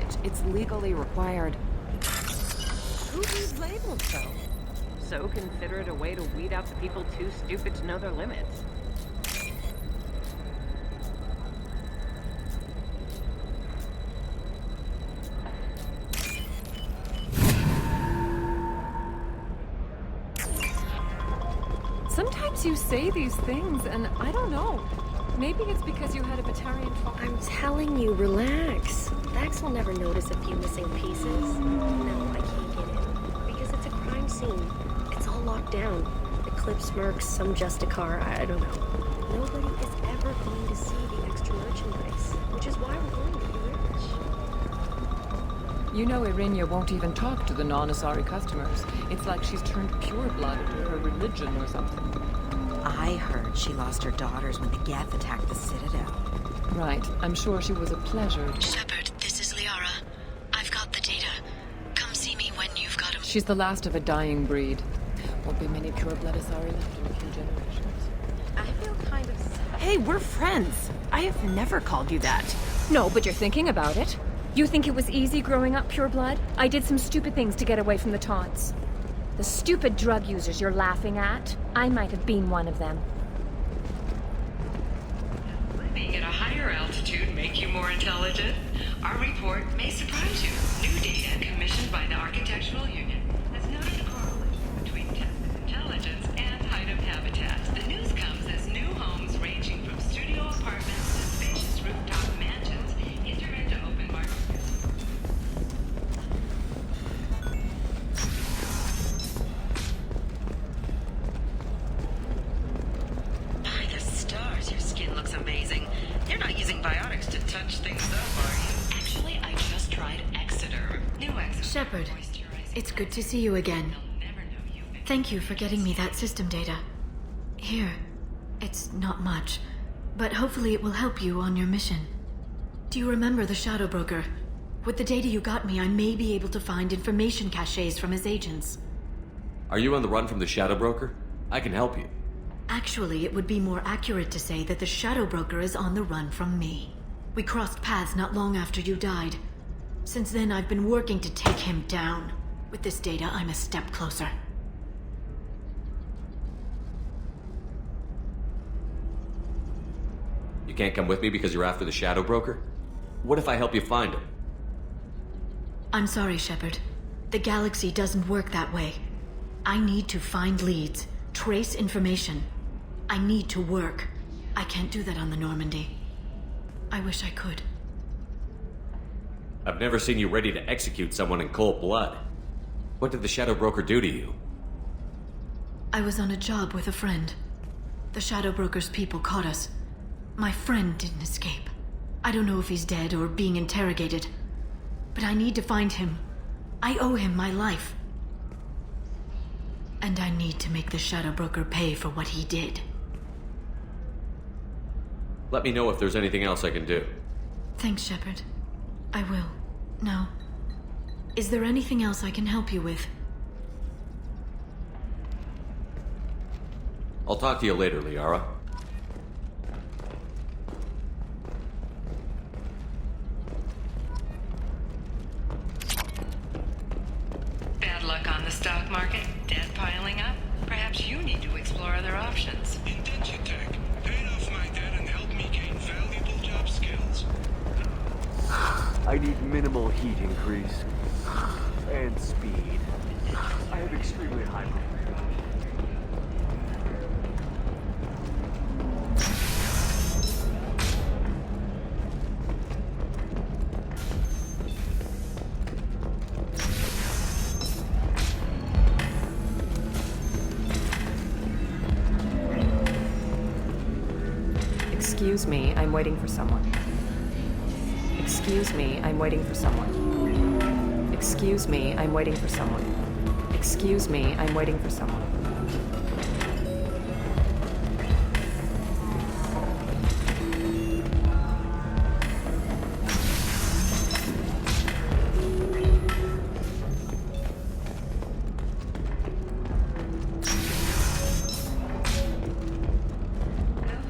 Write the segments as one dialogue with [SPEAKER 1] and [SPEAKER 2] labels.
[SPEAKER 1] package. It's legally required. Who reads labels, though? So consider it a way to weed out the people too stupid to know their limits. Sometimes you say these things, and I don't know. Maybe it's because you had a Batarian father.
[SPEAKER 2] I'm telling you, relax. Vax will never notice a few missing pieces. No, I can't get in. Because it's a crime scene. It's all locked down. Eclipse Mercs, some Justicar, I don't know. Nobody is ever going to see the extra merchandise. Which is why we're going to be rich.
[SPEAKER 1] You know Irinia won't even talk to the non-Asari customers. It's like she's turned pureblood into her religion or something.
[SPEAKER 3] I heard she lost her daughters when the Geth attacked the Citadel.
[SPEAKER 1] Right. I'm sure she was a pleasure.
[SPEAKER 4] Shepard, this is Liara. I've got the data. Come see me when you've got 'em.
[SPEAKER 1] She's the last of a dying breed. Won't be many pure-blood Asari left in a few generations.
[SPEAKER 3] I feel kind of sad.
[SPEAKER 5] Hey, we're friends. I have never called you that.
[SPEAKER 6] No, but you're thinking about it. You think it was easy growing up pure blood? I did some stupid things to get away from the taunts. The stupid drug users you're laughing at, I might have been one of them.
[SPEAKER 7] Living at a higher altitude make you more intelligent? Our report may surprise you. New data commissioned by the Architectural Union has noted a correlation between tested intelligence and height of habitats. The news comes as new homes ranging from studio apartments to spacious rooftop mansions enter into open market. By the stars, your skin looks amazing. You're not using biotics to touch things up, are you? Actually, I just tried Exeter. New Exeter.
[SPEAKER 4] Shepard, it's good to see you again. Thank you for getting me that system data. Here, it's not much, but hopefully it will help you on your mission. Do you remember the Shadow Broker? With the data you got me, I may be able to find information caches from his agents.
[SPEAKER 8] Are you on the run from the Shadow Broker? I can help you.
[SPEAKER 4] Actually, it would be more accurate to say that the Shadow Broker is on the run from me. We crossed paths not long after you died. Since then, I've been working to take him down. With this data, I'm a step closer.
[SPEAKER 8] You can't come with me because you're after the Shadow Broker? What if I help you find him?
[SPEAKER 4] I'm sorry, Shepard. The galaxy doesn't work that way. I need to find leads, trace information. I need to work. I can't do that on the Normandy. I wish I could.
[SPEAKER 8] I've never seen you ready to execute someone in cold blood. What did the Shadow Broker do to you?
[SPEAKER 4] I was on a job with a friend. The Shadow Broker's people caught us. My friend didn't escape. I don't know if he's dead or being interrogated. But I need to find him. I owe him my life. And I need to make the Shadow Broker pay for what he did.
[SPEAKER 8] Let me know if there's anything else I can do.
[SPEAKER 4] Thanks, Shepard. I will. Now, is there anything else I can help you with?
[SPEAKER 8] I'll talk to you later, Liara.
[SPEAKER 7] Bad luck on the stock market? Debt piling up? Perhaps you need to explore other options.
[SPEAKER 9] Intensitech. Paid off my debt and helped me gain valuable job skills.
[SPEAKER 10] I need minimal heat increase. And speed. I have extremely high performance.
[SPEAKER 1] Excuse me, I'm waiting for someone. Excuse me, I'm waiting for someone. Excuse me, I'm waiting for someone. Excuse me, I'm waiting for someone.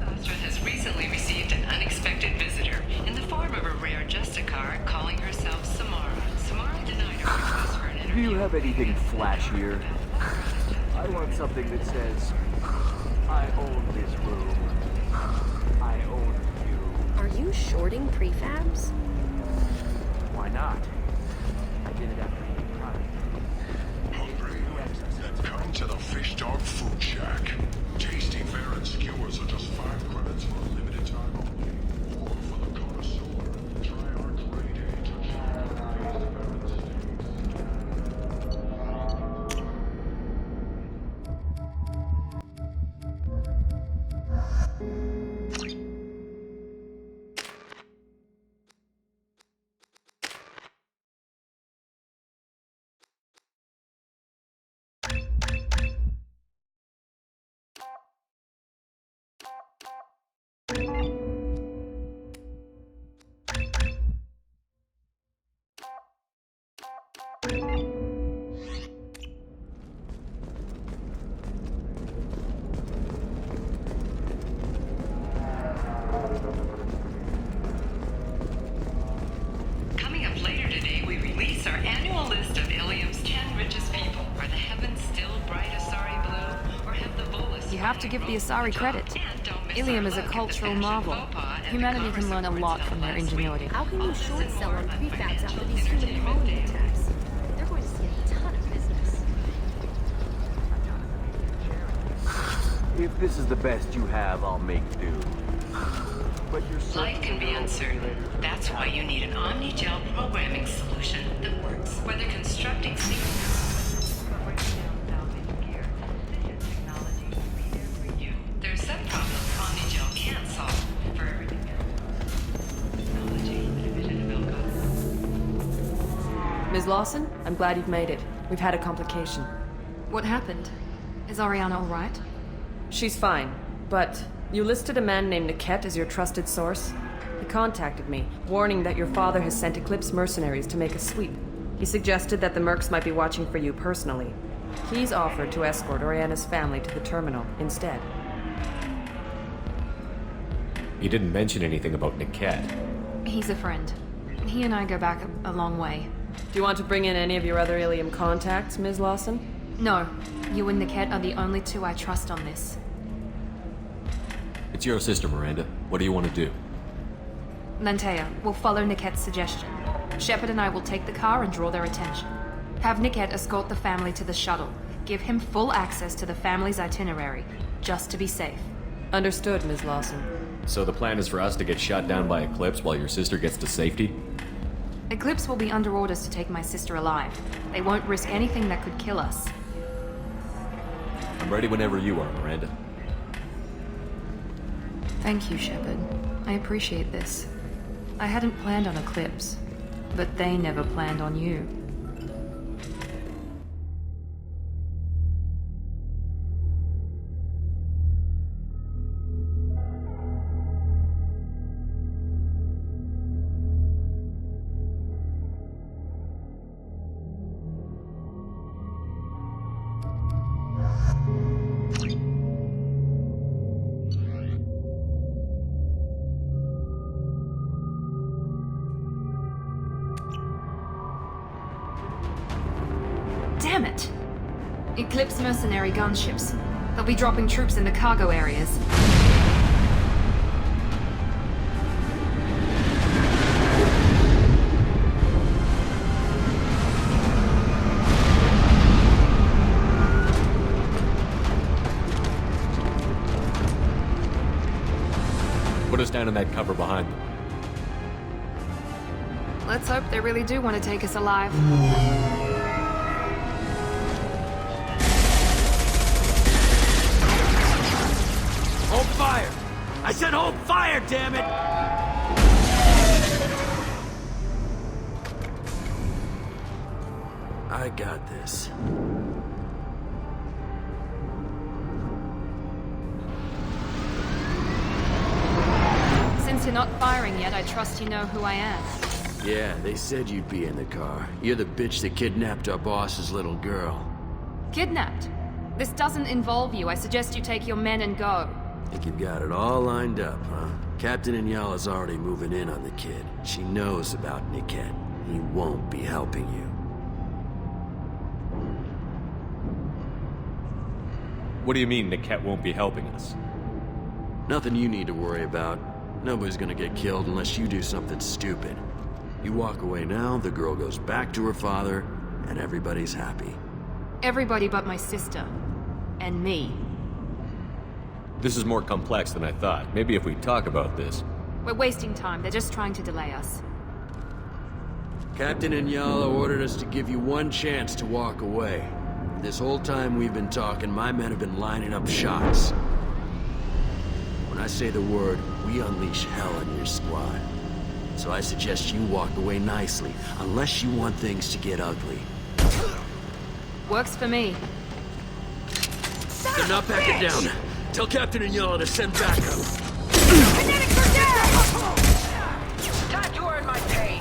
[SPEAKER 7] Nostra has recently received an unexpected visitor in the form of a rare Justicar calling herself Samara.
[SPEAKER 10] you have anything flashier? I want something that says, I own this room. I own you.
[SPEAKER 2] Are you shorting prefabs?
[SPEAKER 10] Why not? I did it after being caught.
[SPEAKER 9] Hungry? Come to the Fish Dog Food Shack. Tasty fare and skewers are just 5 credits for a limited time only. Or for the connoisseur, try our grade A to
[SPEAKER 7] Coming up later today, we release our annual list of Ilium's 10 richest people. Are the heavens still bright Asari blue, or have the Volus...
[SPEAKER 11] You have to give the Asari credit. Ilium is a cultural marvel. Humanity can learn a lot from their ingenuity.
[SPEAKER 2] How can you short sell on prefabs after these human colony attacks? They're going to see a ton of business.
[SPEAKER 10] If this is the best you have, I'll make do. But you're
[SPEAKER 7] Life can be uncertain. That's why you need an Omni-Gel programming solution that works. Whether constructing there's some problems Omni-Gel can't solve. For everything else. Technology, the division of Elcos.
[SPEAKER 5] Ms. Lawson, I'm glad you've made it. We've had a complication.
[SPEAKER 11] What happened? Is Ariana all right?
[SPEAKER 5] She's fine, but you listed a man named Niket as your trusted source. He contacted me, warning that your father has sent Eclipse mercenaries to make a sweep. He suggested that the Mercs might be watching for you personally. He's offered to escort Oriana's family to the terminal instead.
[SPEAKER 8] He didn't mention anything about Niket.
[SPEAKER 11] He's a friend. He and I go back a long way.
[SPEAKER 5] Do you want to bring in any of your other Ilium contacts, Ms. Lawson?
[SPEAKER 11] No. You and Niket are the only two I trust on this.
[SPEAKER 8] It's your sister, Miranda. What do you want to do?
[SPEAKER 11] Lantea, we'll follow Niket's suggestion. Shepard and I will take the car and draw their attention. Have Niket escort the family to the shuttle. Give him full access to the family's itinerary, just to be safe.
[SPEAKER 5] Understood, Ms. Lawson.
[SPEAKER 8] So the plan is for us to get shot down by Eclipse while your sister gets to safety?
[SPEAKER 11] Eclipse will be under orders to take my sister alive. They won't risk anything that could kill us.
[SPEAKER 8] I'm ready whenever you are, Miranda.
[SPEAKER 11] Thank you, Shepard. I appreciate this. I hadn't planned on Eclipse, but they never planned on you. Damn it! Eclipse mercenary gunships. They'll be dropping troops in the cargo areas.
[SPEAKER 8] Put us down in that cover behind them.
[SPEAKER 11] Let's hope they really do want to take us alive.
[SPEAKER 12] Hold fire! I said hold fire, damn it! I got this.
[SPEAKER 11] Since you're not firing yet, I trust you know who I am.
[SPEAKER 12] Yeah, they said you'd be in the car. You're the bitch that kidnapped our boss's little girl.
[SPEAKER 11] Kidnapped? This doesn't involve you. I suggest you take your men and go.
[SPEAKER 12] Think you've got it all lined up, huh? Captain Inyala's already moving in on the kid. She knows about Niket. He won't be helping you.
[SPEAKER 8] What do you mean Niket won't be helping us?
[SPEAKER 12] Nothing you need to worry about. Nobody's gonna get killed unless you do something stupid. You walk away now, the girl goes back to her father, and everybody's happy.
[SPEAKER 11] Everybody but my sister. And me.
[SPEAKER 8] This is more complex than I thought. Maybe if we talk about this.
[SPEAKER 11] We're wasting time. They're just trying to delay us.
[SPEAKER 12] Captain Inyala ordered us to give you one chance to walk away. This whole time we've been talking, my men have been lining up shots. When I say the word, we unleash hell on your squad. So I suggest you walk away nicely, unless you want things to get ugly.
[SPEAKER 11] Works for me.
[SPEAKER 12] They're not backing down. Tell Captain Inyala to send backup.
[SPEAKER 7] Time to earn my pay.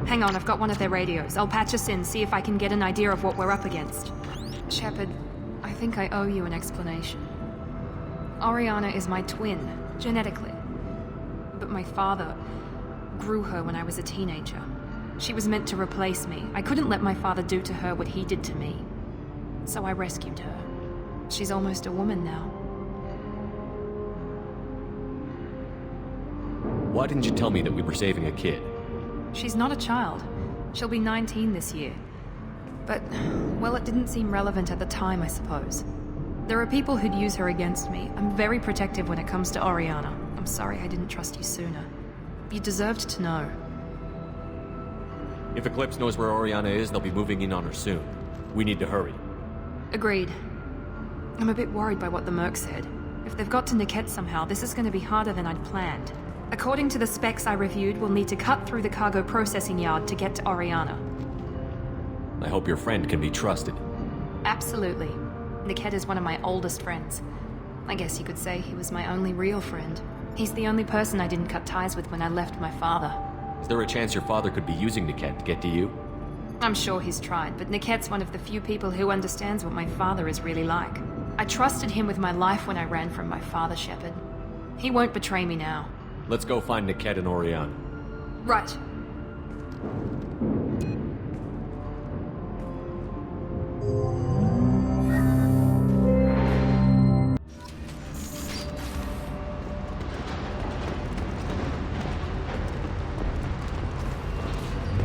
[SPEAKER 11] Hang on, I've got one of their radios. I'll patch us in, see if I can get an idea of what we're up against. Shepard, I think I owe you an explanation. Oriana is my twin, genetically. But my father grew her when I was a teenager. She was meant to replace me. I couldn't let my father do to her what he did to me. So I rescued her. She's almost a woman now.
[SPEAKER 8] Why didn't you tell me that we were saving a kid?
[SPEAKER 11] She's not a child. She'll be 19 this year. But, well, it didn't seem relevant at the time, I suppose. There are people who'd use her against me. I'm very protective when it comes to Oriana. I'm sorry I didn't trust you sooner. You deserved to know.
[SPEAKER 8] If Eclipse knows where Oriana is, they'll be moving in on her soon. We need to hurry.
[SPEAKER 11] Agreed. I'm a bit worried by what the Merc said. If they've got to Niket somehow, this is going to be harder than I'd planned. According to the specs I reviewed, we'll need to cut through the cargo processing yard to get to Oriana.
[SPEAKER 8] I hope your friend can be trusted.
[SPEAKER 11] Absolutely. Niket is one of my oldest friends. I guess you could say he was my only real friend. He's the only person I didn't cut ties with when I left my father.
[SPEAKER 8] Is there a chance your father could be using Niket to get to you?
[SPEAKER 11] I'm sure he's tried, but Niket's one of the few people who understands what my father is really like. I trusted him with my life when I ran from my father, Shepard. He won't betray me now.
[SPEAKER 8] Let's go find Niket and Oriana.
[SPEAKER 11] Right.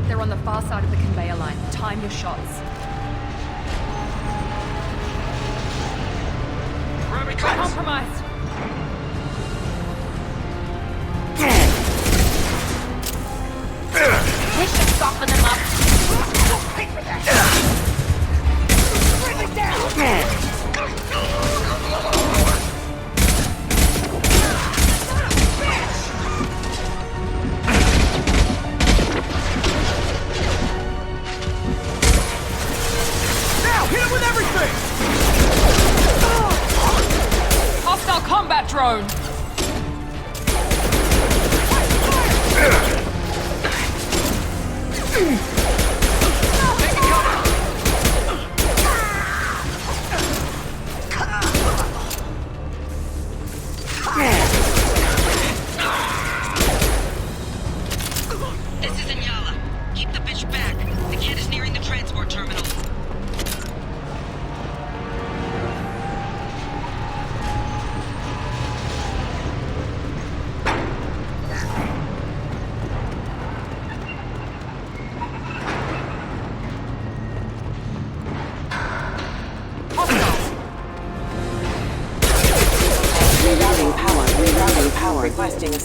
[SPEAKER 11] They're on the far side of the conveyor line. Time your shots. Compromised.
[SPEAKER 7] We should soften them up. Wait for that. Bring it down.
[SPEAKER 6] Hostile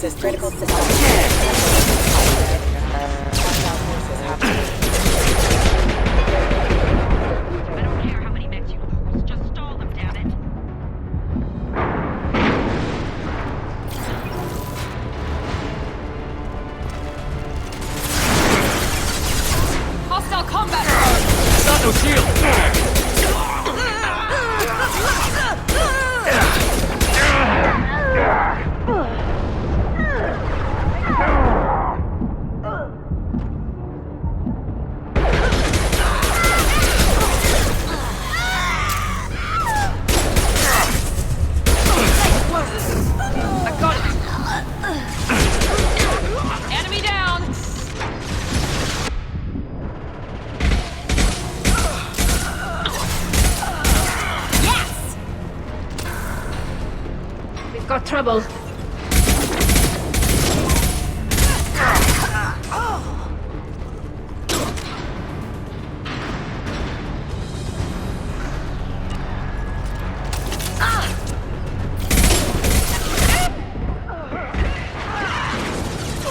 [SPEAKER 2] Nexus critical system.
[SPEAKER 1] I don't care how many mechs you lose. Just stall them, damn it.
[SPEAKER 6] Hostile combat!
[SPEAKER 10] Got no shield!
[SPEAKER 6] I got it! Enemy down! Yes! We've got trouble.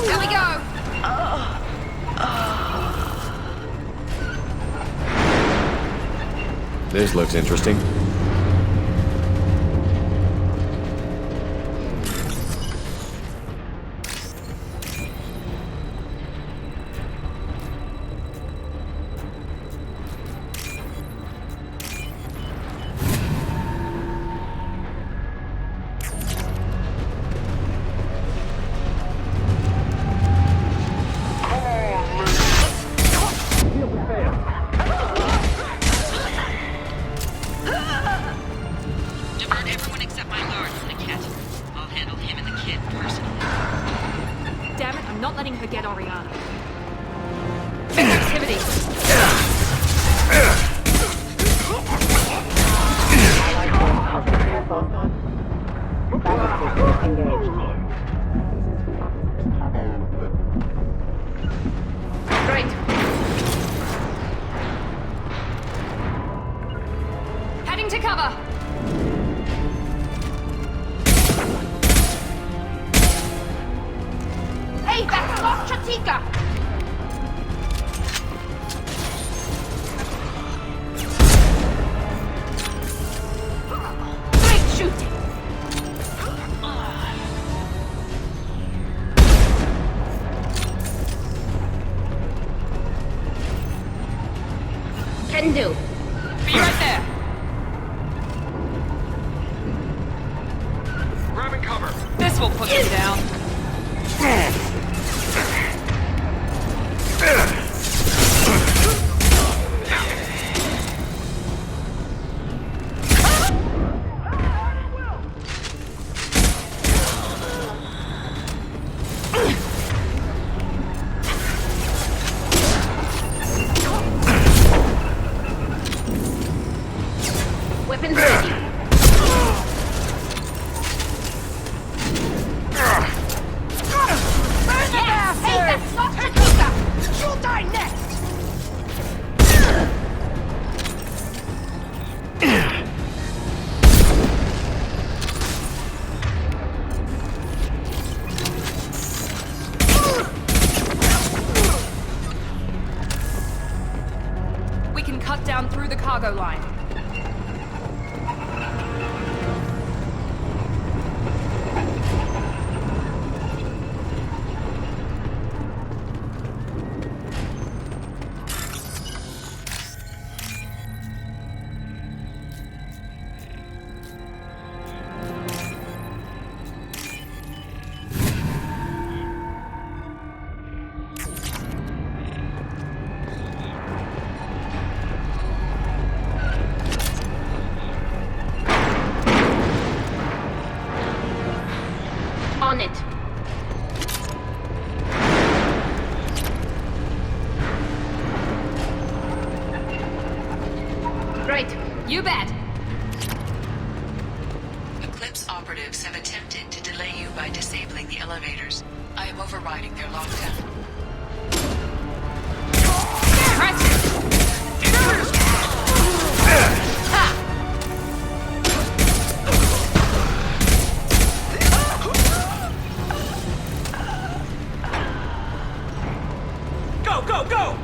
[SPEAKER 6] There we go!
[SPEAKER 8] This looks interesting.
[SPEAKER 7] Divert everyone except my guard from the cat. I'll handle him and the kid personally.
[SPEAKER 6] Damn it, I'm not letting her get Oriana. Big activity! Great. Heading to cover! Hey, that's not Chatika! Great shooting!
[SPEAKER 2] Can do.
[SPEAKER 6] Be right there!
[SPEAKER 10] Grabbing cover.
[SPEAKER 6] This will put them down.
[SPEAKER 2] Weapons ready.
[SPEAKER 6] Yes! Hey, that's not Chatika! You'll die next! We can cut down through the cargo line.
[SPEAKER 2] On it.
[SPEAKER 6] Right. You bet.
[SPEAKER 7] Eclipse operatives have attempted to delay you by disabling the elevators. I am overriding their lockdown.
[SPEAKER 13] Go, go, go!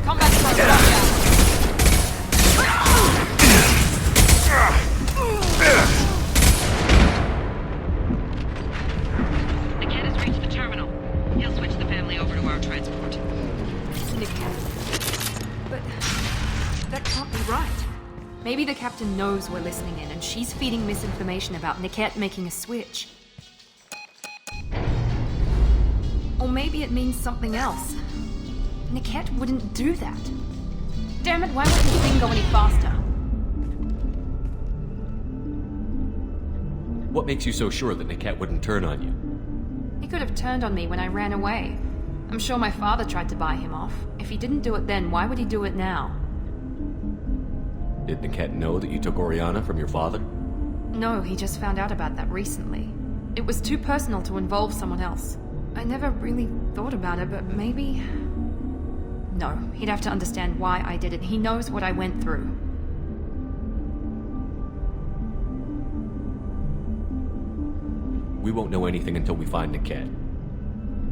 [SPEAKER 11] Combat throw, watch out.
[SPEAKER 7] Niket has reached the terminal. He'll switch the family over to our transport.
[SPEAKER 11] Niket. But that can't be right. Maybe the captain knows we're listening in and she's feeding misinformation about Niket making a switch. Or maybe it means something else. Niket wouldn't do that. Damn it, why won't this thing go any faster?
[SPEAKER 8] What makes you so sure that Niket wouldn't turn on you?
[SPEAKER 11] He could have turned on me when I ran away. I'm sure my father tried to buy him off. If he didn't do it then, why would he do it now?
[SPEAKER 8] Did Niket know that you took Oriana from your father?
[SPEAKER 11] No, he just found out about that recently. It was too personal to involve someone else. I never really thought about it, but maybe... No, he'd have to understand why I did it. He knows what I went through.
[SPEAKER 8] We won't know anything until we find Niket.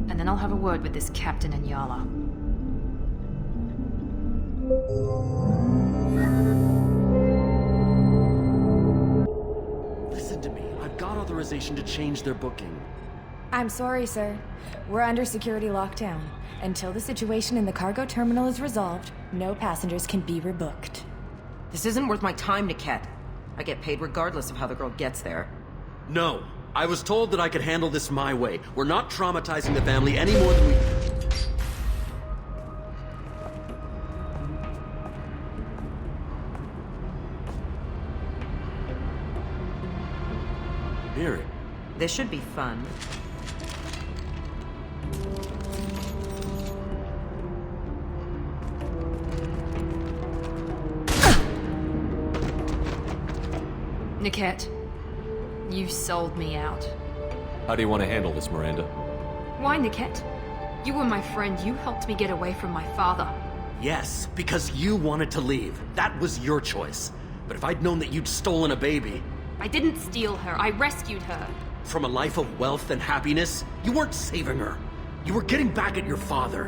[SPEAKER 11] And then I'll have a word with this captain and Yala.
[SPEAKER 14] Listen to me. I've got authorization to change their booking.
[SPEAKER 15] I'm sorry, sir. We're under security lockdown. Until the situation in the cargo terminal is resolved, no passengers can be rebooked.
[SPEAKER 3] This isn't worth my time, Niket. I get paid regardless of how the girl gets there.
[SPEAKER 14] No. I was told that I could handle this my way. We're not traumatizing the family any more than we... Miri.
[SPEAKER 3] This should be fun.
[SPEAKER 11] Niket, you sold me out.
[SPEAKER 8] How do you want to handle this, Miranda?
[SPEAKER 11] Why, Niket? You were my friend. You helped me get away from my father.
[SPEAKER 14] Yes, because you wanted to leave. That was your choice. But if I'd known that you'd stolen a baby...
[SPEAKER 11] I didn't steal her. I rescued her.
[SPEAKER 14] From a life of wealth and happiness, you weren't saving her. You were getting back at your father.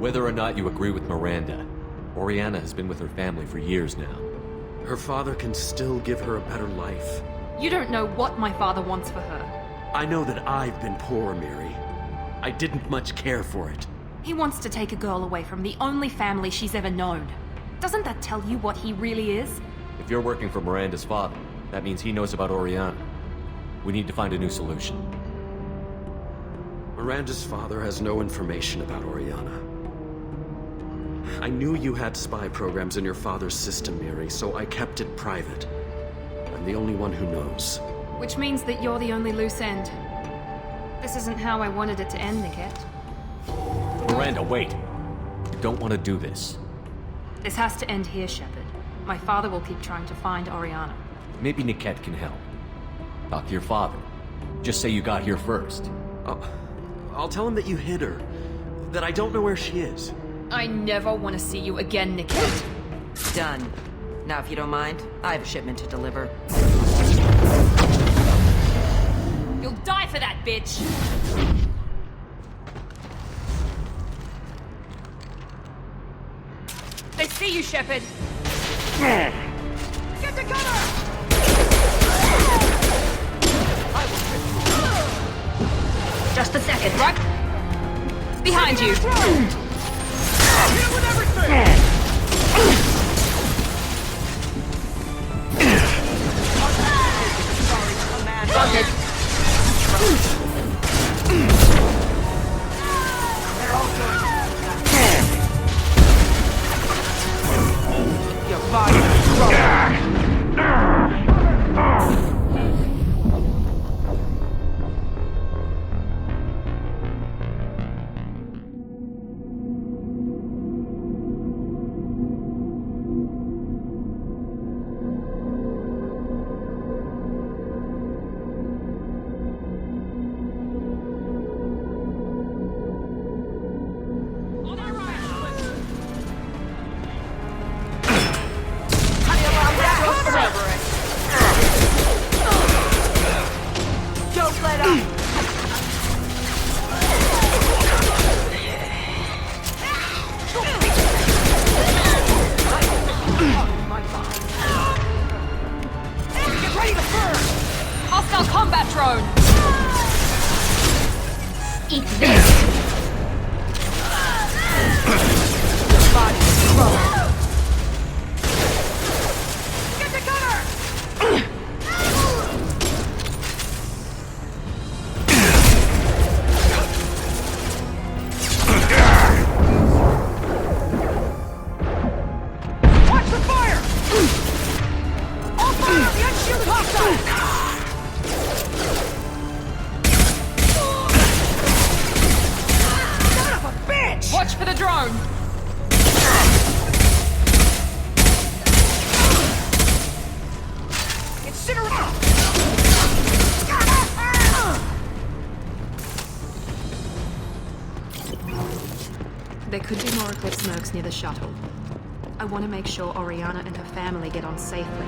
[SPEAKER 8] Whether or not you agree with Miranda, Oriana has been with her family for years now.
[SPEAKER 14] Her father can still give her a better life.
[SPEAKER 11] You don't know what my father wants for her.
[SPEAKER 14] I know that I've been poor, Miri. I didn't much care for it.
[SPEAKER 11] He wants to take a girl away from the only family she's ever known. Doesn't that tell you what he really is?
[SPEAKER 8] If you're working for Miranda's father, that means he knows about Oriana. We need to find a new solution.
[SPEAKER 14] Miranda's father has no information about Oriana. I knew you had spy programs in your father's system, Miri, so I kept it private. I'm the only one who knows.
[SPEAKER 11] Which means that you're the only loose end. This isn't how I wanted it to end, Niket.
[SPEAKER 8] Miranda, wait! You don't want to do this.
[SPEAKER 11] This has to end here, Shepard. My father will keep trying to find Oriana.
[SPEAKER 8] Maybe Niket can help. Talk to your father. Just say you got here first.
[SPEAKER 14] I'll tell him that you hid her. That I don't know where she is.
[SPEAKER 11] I never want to see you again, Niket.
[SPEAKER 3] Done. Now, if you don't mind, I have a shipment to deliver.
[SPEAKER 11] You'll die for that, bitch! They see you, Shepard! Get to cover!
[SPEAKER 2] Just a second.
[SPEAKER 11] Right? Behind you!
[SPEAKER 13] Hit with everything!
[SPEAKER 3] Your body is wrong.
[SPEAKER 11] Eclipse Mercs near the shuttle. I want to make sure Oriana and her family get on safely.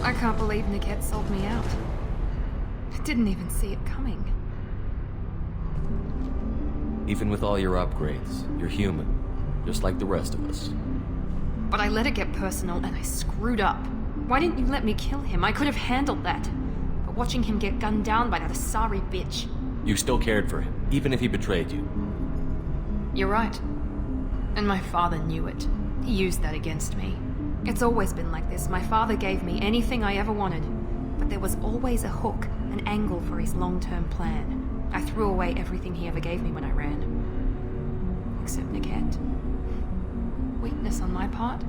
[SPEAKER 11] I can't believe Niket sold me out. I didn't even see it coming.
[SPEAKER 8] Even with all your upgrades, you're human, just like the rest of us.
[SPEAKER 11] But I let it get personal and I screwed up. Why didn't you let me kill him? I could have handled that. But watching him get gunned down by that Asari bitch.
[SPEAKER 8] You still cared for him, even if he betrayed you.
[SPEAKER 11] You're right. And my father knew it. He used that against me. It's always been like this. My father gave me anything I ever wanted. But there was always a hook, an angle for his long-term plan. I threw away everything he ever gave me when I ran. Except Niket. Weakness on my part?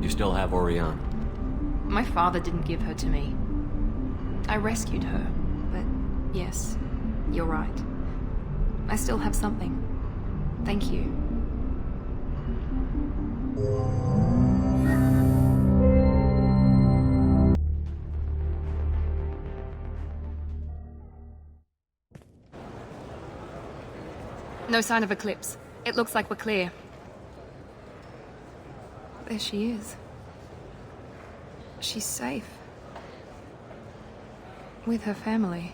[SPEAKER 8] You still have Oriana.
[SPEAKER 11] My father didn't give her to me. I rescued her. But yes, you're right. I still have something. Thank you. No sign of Eclipse. It looks like we're clear. There she is. She's safe. With her family.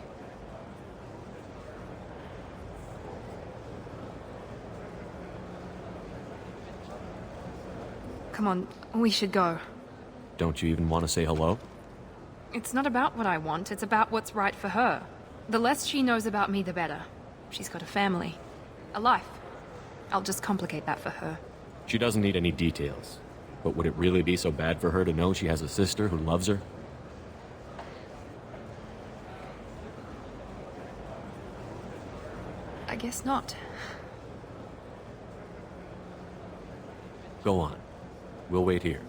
[SPEAKER 11] Come on, we should go.
[SPEAKER 8] Don't you even want to say hello?
[SPEAKER 11] It's not about what I want, it's about what's right for her. The less she knows about me, the better. She's got a family. A life. I'll just complicate that for her.
[SPEAKER 8] She doesn't need any details. But would it really be so bad for her to know she has a sister who loves her?
[SPEAKER 11] I guess not.
[SPEAKER 8] Go on. We'll wait here.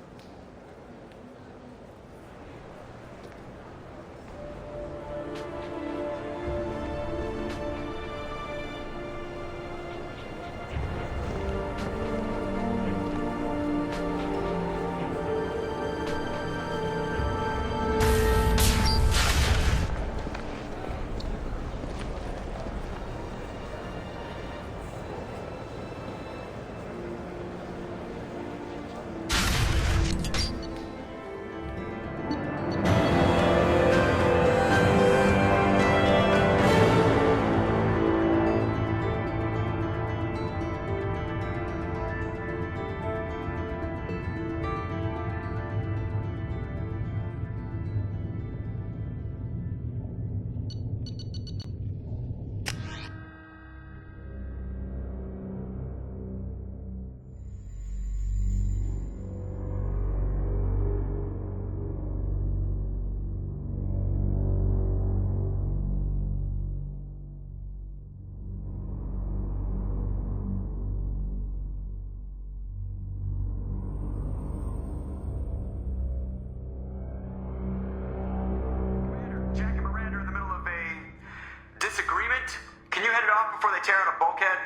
[SPEAKER 16] Before they tear out a bulkhead?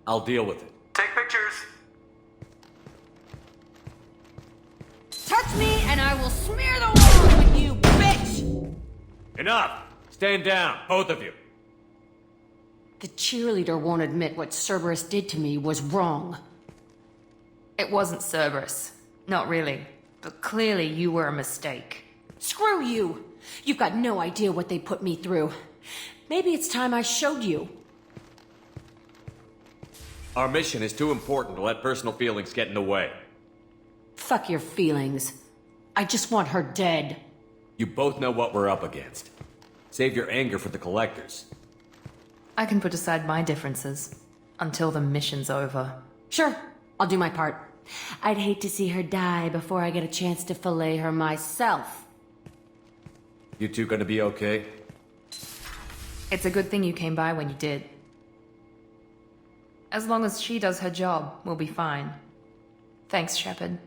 [SPEAKER 8] I'll deal with it.
[SPEAKER 16] Take pictures.
[SPEAKER 1] Touch me and I will smear the walls with you, bitch!
[SPEAKER 8] Enough! Stand down, both of you.
[SPEAKER 1] The cheerleader won't admit what Cerberus did to me was wrong.
[SPEAKER 11] It wasn't Cerberus. Not really. But clearly you were a mistake.
[SPEAKER 1] Screw you! You've got no idea what they put me through. Maybe it's time I showed you.
[SPEAKER 8] Our mission is too important to let personal feelings get in the way.
[SPEAKER 1] Fuck your feelings. I just want her dead.
[SPEAKER 8] You both know what we're up against. Save your anger for the collectors.
[SPEAKER 11] I can put aside my differences until the mission's over.
[SPEAKER 1] Sure, I'll do my part.
[SPEAKER 17] I'd hate to see her die before I get a chance to fillet her myself.
[SPEAKER 8] You two gonna be okay?
[SPEAKER 11] It's a good thing you came by when you did. As long as she does her job, we'll be fine. Thanks, Shepard.